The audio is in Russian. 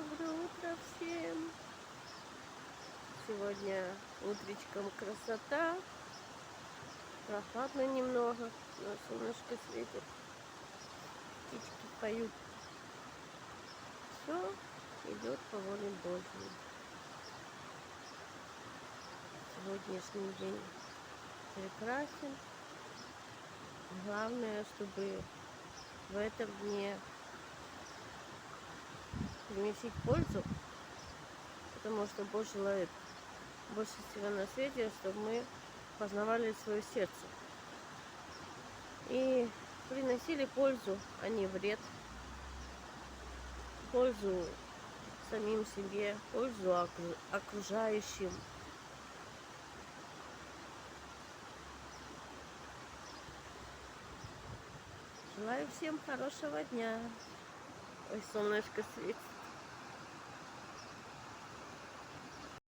Доброе утро всем! Сегодня утречком красота, прохладно немного, но солнышко светит, птички поют. Все идет по воле Божьей. Сегодняшний день прекрасен. Главное, чтобы в этом дне приносить пользу, потому что Бог желает больше всего на свете, чтобы мы познавали свое сердце и приносили пользу, а не вред, пользу самим себе, пользу окружающим. Желаю всем хорошего дня. Ой, солнышко светит.